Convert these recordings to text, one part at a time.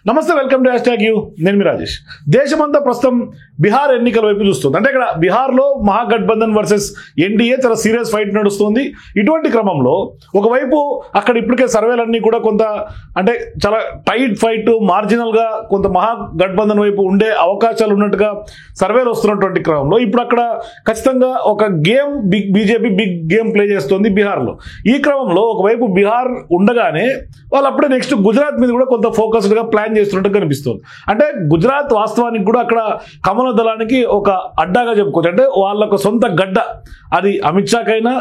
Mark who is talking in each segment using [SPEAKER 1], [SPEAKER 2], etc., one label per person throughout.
[SPEAKER 1] నమస్తే, welcome to #you. నేను మీ రాజేష్. దేశమంతా ప్రస్తుతం బీహార్ ఎన్నికల వైపు చూస్తుంది. అంటే ఇక్కడ బీహార్లో మహాగఠబంధన్ వర్సెస్ ఎన్డీఏ చాలా సీరియస్ ఫైట్ నడుస్తుంది. ఇటువంటి క్రమంలో ఒకవైపు అక్కడ ఇప్పటికే సర్వేలన్నీ కూడా కొంత అంటే చాలా టైట్ ఫైట్, మార్జినల్గా కొంత మహాగఠబంధన్ వైపు ఉండే అవకాశాలు ఉన్నట్టుగా సర్వేలు వస్తున్నటువంటి క్రమంలో ఇప్పుడు అక్కడ ఖచ్చితంగా ఒక game BJP big game play చేస్తుంది బీహార్లో. ఈ క్రమంలో ఒకవైపు బీహార్ ఉండగానే వాళ్ళు అప్పుడే నెక్స్ట్ గుజరాత్ మీద కూడా కొంత ఫోకస్డ్గా ప్లాన్ చేస్తున్నట్టు కనిపిస్తుంది. అంటే గుజరాత్ వాస్తవానికి కూడా అక్కడ కమల దళానికి ఒక అడ్డాగా చెప్పుకోవచ్చు. అంటే వాళ్ళకు సొంత గడ్డ. అది అమిత్ షాకైనా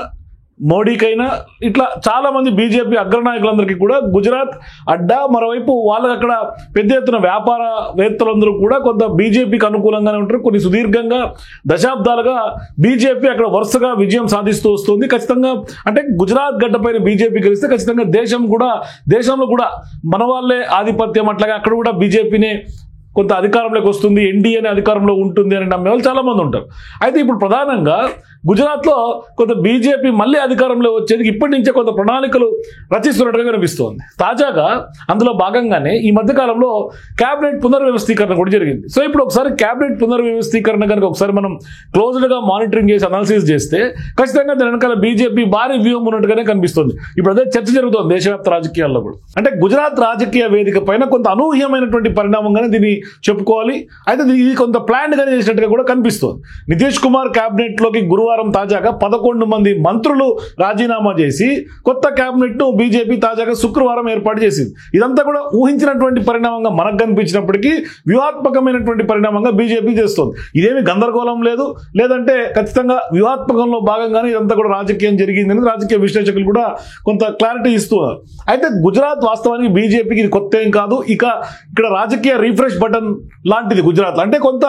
[SPEAKER 1] మోడీకైనా ఇట్లా చాలా మంది బీజేపీ అగ్రనాయకులందరికీ కూడా గుజరాత్ అడ్డా. మరోవైపు వాళ్ళకి అక్కడ పెద్ద ఎత్తున వ్యాపారవేత్తలందరూ కూడా కొంత బీజేపీకి అనుకూలంగానే ఉంటారు. కొన్ని సుదీర్ఘంగా దశాబ్దాలుగా బీజేపీ అక్కడ వరుసగా విజయం సాధిస్తూ వస్తుంది. ఖచ్చితంగా అంటే గుజరాత్ గడ్డపైన బీజేపీ గెలిస్తే ఖచ్చితంగా దేశంలో కూడా మన వాళ్ళే ఆధిపత్యం, అట్లాగే అక్కడ కూడా బీజేపీనే కొంత అధికారంలోకి వస్తుంది, ఎన్డీఏనే అధికారంలో ఉంటుంది అని నమ్మే వాళ్ళు చాలామంది ఉంటారు. అయితే ఇప్పుడు ప్రధానంగా గుజరాత్లో కొంత బీజేపీ మళ్ళీ అధికారంలో వచ్చేది ఇప్పటి నుంచే కొంత ప్రణాళికలు రచిస్తున్నట్టుగా కనిపిస్తోంది. తాజాగా అందులో భాగంగానే ఈ మధ్యకాలంలో క్యాబినెట్ పునర్వ్యవస్థీకరణ కూడా జరిగింది. సో ఇప్పుడు ఒకసారి క్యాబినెట్ పునర్వ్యవస్థీకరణ కనుక ఒకసారి మనం క్లోజ్డ్గా మానిటరింగ్ చేసి అనాలిసిస్ చేస్తే ఖచ్చితంగా దాని వెనకాల బీజేపీ భారీ వ్యూహం ఉన్నట్టుగానే కనిపిస్తుంది. ఇప్పుడు అదే చర్చ జరుగుతోంది దేశవ్యాప్త రాజకీయాల్లో కూడా. అంటే గుజరాత్ రాజకీయ వేదిక పైన కొంత అనూహ్యమైనటువంటి పరిణామంగానే దీన్ని చెప్పుకోవాలి. అయితే ఇది కొంత ప్లాన్గానే చేసినట్టుగా కూడా కనిపిస్తోంది. నితీష్ కుమార్ క్యాబినెట్లోకి గురువారం తాజాగా 11 మంది మంత్రులు రాజీనామా చేసి కొత్త క్యాబినెట్ ను బీజేపీ తాజాగా శుక్రవారం ఏర్పాటు చేసింది. ఇదంతా కూడా ఊహించినటువంటి పరిణామంగా మనకు కనిపించినప్పటికీ వ్యూహాత్మకమైనటువంటి పరిణామంగా బీజేపీ చేస్తోంది. ఇదేమి గందరగోళం లేదంటే ఖచ్చితంగా వ్యూహాత్మకంలో భాగంగానే ఇదంతా కూడా రాజకీయం జరిగిందని రాజకీయ విశ్లేషకులు కూడా కొంత క్లారిటీ ఇస్తున్నారు. అయితే గుజరాత్ వాస్తవానికి బీజేపీకి ఇది కొత్త ఏం కాదు. ఇక్కడ రాజకీయ రీఫ్రెష్ బటన్ లాంటిది గుజరాత్. అంటే కొంత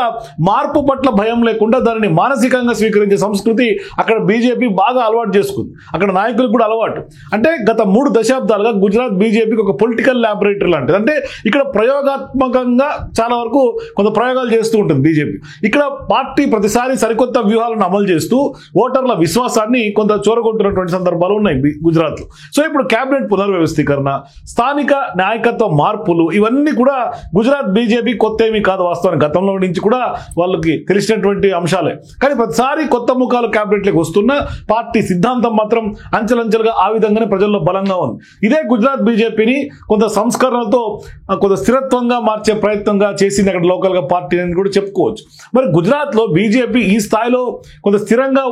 [SPEAKER 1] మార్పు పట్ల భయం లేకుండా దానిని మానసికంగా స్వీకరించే సంస్కృతి అక్కడ బీజేపీ బాగా అలవాటు చేసుకుంది. అక్కడ నాయకులకు కూడా అలవాటు. అంటే గత 3 దశాబ్దాలుగా గుజరాత్ బీజేపీకి ఒక పొలిటికల్ ల్యాబొరేటరీ లాంటిది. అంటే ఇక్కడ ప్రయోగాత్మకంగా చాలా వరకు కొంత ప్రయోగాలు చేస్తూ ఉంటుంది బీజేపీ. ఇక్కడ పార్టీ ప్రతిసారి సరికొత్త వ్యూహాలను అమలు చేస్తూ ఓటర్ల విశ్వాసాన్ని కొంత చూరగొంటున్నటువంటి సందర్భాలు ఉన్నాయి గుజరాత్లో. సో ఇప్పుడు క్యాబినెట్ పునర్వ్యవస్థీకరణ, స్థానిక నాయకత్వ మార్పులు ఇవన్నీ కూడా గుజరాత్ బీజేపీ కొత్త ఏమీ కాదు. వాస్తవానికి గతంలో నుంచి కూడా వాళ్ళకి తెలిసినటువంటి అంశాలే. కానీ ప్రతిసారి కొత్త ముఖాలు క్యాబినెట్లోకి వస్తున్న పార్టీ సిద్ధాంతం మాత్రం అంచెలంచెలుగా ఆ విధంగానే ప్రజల్లో బలంగా ఉంది. ఇదే గుజరాత్ బీజేపీని కొంత సంస్కరణలతో కొంత స్థిరత్వంగా మార్చే ప్రయత్నంగా చేసింది అక్కడ లోకల్గా పార్టీ అని కూడా చెప్పుకోవచ్చు. మరి గుజరాత్లో బీజేపీ ఈ స్థాయిలో కొంత స్థిరంగా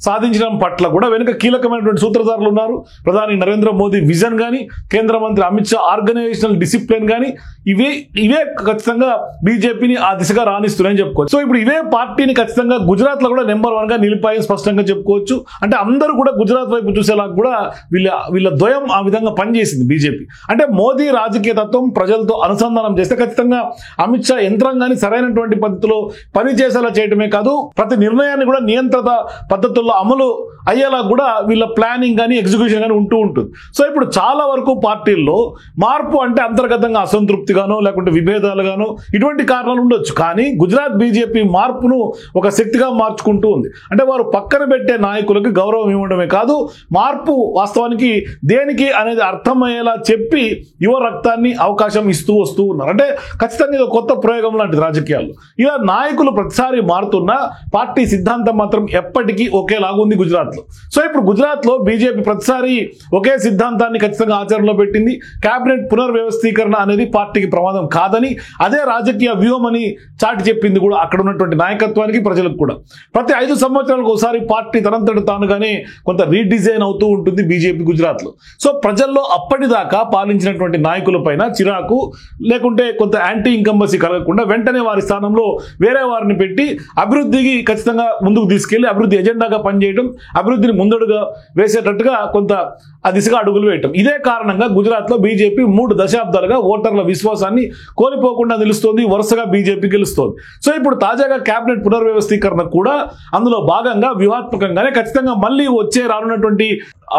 [SPEAKER 1] సాధించడం పట్ల కూడా వెనుక కీలకమైనటువంటి సూత్రధారులు ఉన్నారు. ప్రధాని నరేంద్ర మోదీ విజన్ కానీ, కేంద్ర మంత్రి అమిత్ షా ఆర్గనైజేషనల్ డిసిప్లిన్ కానీ ఇవే ఖచ్చితంగా బీజేపీని ఆ దిశగా రాణిస్తున్నాయని చెప్పుకోవచ్చు. సో ఇప్పుడు ఇవే పార్టీని ఖచ్చితంగా గుజరాత్లో కూడా నెంబర్ 1గా నిలిపాయని స్పష్టంగా చెప్పుకోవచ్చు. అంటే అందరూ కూడా గుజరాత్ వైపు చూసేలా కూడా వీళ్ళ ద్వయం ఆ విధంగా పనిచేసింది బీజేపీ. అంటే మోదీ రాజకీయ తత్వం ప్రజలతో అనుసంధానం చేస్తే ఖచ్చితంగా అమిత్ షా యంత్రాంగాన్ని సరైనటువంటి పద్ధతిలో పనిచేసేలా చేయడమే కాదు, ప్రతి నిర్ణయాన్ని కూడా నియంత్రిత పద్ధతుల్లో అమలు అయ్యేలా కూడా వీళ్ళ ప్లానింగ్ కానీ ఎగ్జిక్యూషన్ కానీ ఉంటూ ఉంటుంది. సో ఇప్పుడు చాలా వరకు పార్టీల్లో మార్పు అంటే అంతర్గతంగా అసంతృప్తిగానో లేకుంటే విభేదాలుగానో ఇటువంటి కారణాలు ఉండొచ్చు. కానీ గుజరాత్ బీజేపీ మార్పును ఒక శక్తిగా మార్చుకుంటూ ఉంది. అంటే వారు పక్కన పెట్టే నాయకులకు గౌరవం ఇవ్వడమే కాదు, మార్పు వాస్తవానికి దేనికి అనేది అర్థమయ్యేలా చెప్పి యువ రక్తాన్ని అవకాశం ఇస్తూ వస్తూ ఉన్నారు. అంటే ఖచ్చితంగా ఇది కొత్త ప్రయోగం లాంటిది రాజకీయాల్లో. ఇలా నాయకులు ప్రతిసారి మారుతున్నా పార్టీ సిద్ధాంతం మాత్రం ఎప్పటికీ ఒకేలాగుంది గుజరాత్లో. సో ఇప్పుడు గుజరాత్లో బీజేపీ ప్రతిసారి ఒకే సిద్ధాంతాన్ని ఖచ్చితంగా ఆచరణలో పెట్టింది. క్యాబినెట్ పునర్వ్యవస్థీకరణ అనేది పార్టీకి ప్రమాదం కాదని, అదే రాజకీయ వ్యూహం అని చాటి చెప్పింది కూడా అక్కడ ఉన్నటువంటి నాయకత్వానికి, ప్రజలకు కూడా. ప్రతి 5 సంవత్సరాలకు ఒకసారి పార్టీ తనంతట తానుగానే కొంత రీడిజైన్ అవుతూ ఉంటుంది బీజేపీ గుజరాత్లో. సో ప్రజల్లో అప్పటిదాకా పాలించినటువంటి నాయకుల పైన చిరాకు లేకుంటే కొంత యాంటీ ఇన్కంబెన్సీ కలగకుండా వెంటనే వారి స్థానంలో వేరే వారిని పెట్టి అభివృద్ధికి ఖచ్చితంగా ముందుకు తీసుకెళ్లి అభివృద్ధి ఎజెండాగా పనిచేయడం, అభివృద్ధిని ముందడుగా వేసేటట్టుగా కొంత ఆ దిశగా అడుగులు వేయటం. ఇదే కారణంగా గుజరాత్లో బీజేపీ 3 దశాబ్దాలుగా ఓటర్ల విశ్వాసాన్ని కోల్పోకుండా నిలుస్తోంది. వరుసగా బీజేపీ గెలుస్తోంది. సో ఇప్పుడు తాజాగా క్యాబినెట్ పునర్వ్యవస్థీకరణ కూడా అందులో భాగంగా వ్యూహాత్మకంగానే ఖచ్చితంగా మళ్ళీ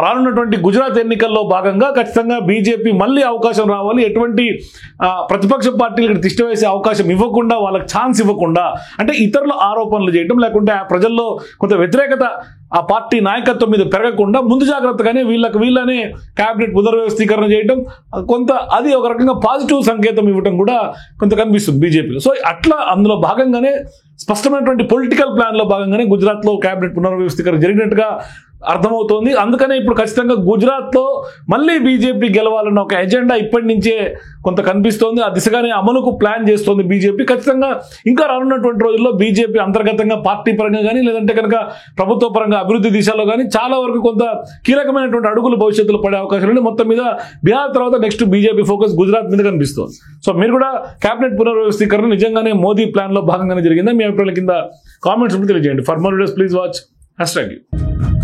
[SPEAKER 1] రానున్నటువంటి గుజరాత్ ఎన్నికల్లో భాగంగా ఖచ్చితంగా బీజేపీ మళ్ళీ అవకాశం రావాలి. ఎటువంటి ప్రతిపక్ష పార్టీలకు తిష్ట వేసే అవకాశం ఇవ్వకుండా, వాళ్ళకి ఛాన్స్ ఇవ్వకుండా, అంటే ఇతరుల ఆరోపణలు చేయడం లేకుంటే ప్రజల్లో కొంత వ్యతిరేకత ఆ పార్టీ నాయకత్వం మీద పెరగకుండా ముందు జాగ్రత్తగానే వీళ్ళనే క్యాబినెట్ పునర్వ్యవస్థీకరణ చేయడం కొంత అది ఒక రకంగా పాజిటివ్ సంకేతం ఇవ్వడం కూడా కొంత కనిపిస్తుంది బీజేపీలో. సో అట్లా అందులో భాగంగానే స్పష్టమైనటువంటి పొలిటికల్ ప్లాన్లో భాగంగానే గుజరాత్లో క్యాబినెట్ పునర్వ్యవస్థీకరణ జరిగినట్టుగా అర్థమవుతోంది. అందుకనే ఇప్పుడు ఖచ్చితంగా గుజరాత్లో మళ్ళీ బీజేపీ గెలవాలన్న ఒక ఎజెండా ఇప్పటి నుంచే కొంత కనిపిస్తోంది. ఆ దిశగానే అమలుకు ప్లాన్ చేస్తోంది బీజేపీ. ఖచ్చితంగా ఇంకా రానున్నటువంటి రోజుల్లో బీజేపీ అంతర్గతంగా పార్టీ పరంగా కానీ లేదంటే కనుక ప్రభుత్వ పరంగా అభివృద్ధి దిశలో కానీ చాలా వరకు కొంత కీలకమైనటువంటి అడుగులు భవిష్యత్తులో పడే అవకాశాలు ఉన్నాయి. మొత్తం మీద బీహార్ తర్వాత నెక్స్ట్ బీజేపీ ఫోకస్ గుజరాత్ మీద కనిపిస్తోంది. సో మీరు కూడా క్యాబినెట్ పునర్వ్యవస్థీకరణ నిజంగానే మోదీ ప్లాన్లో భాగంగానే జరిగిందా? మీ అభిప్రాయాల కింద కామెంట్స్ తెలియజేయండి. For more videos please watch #.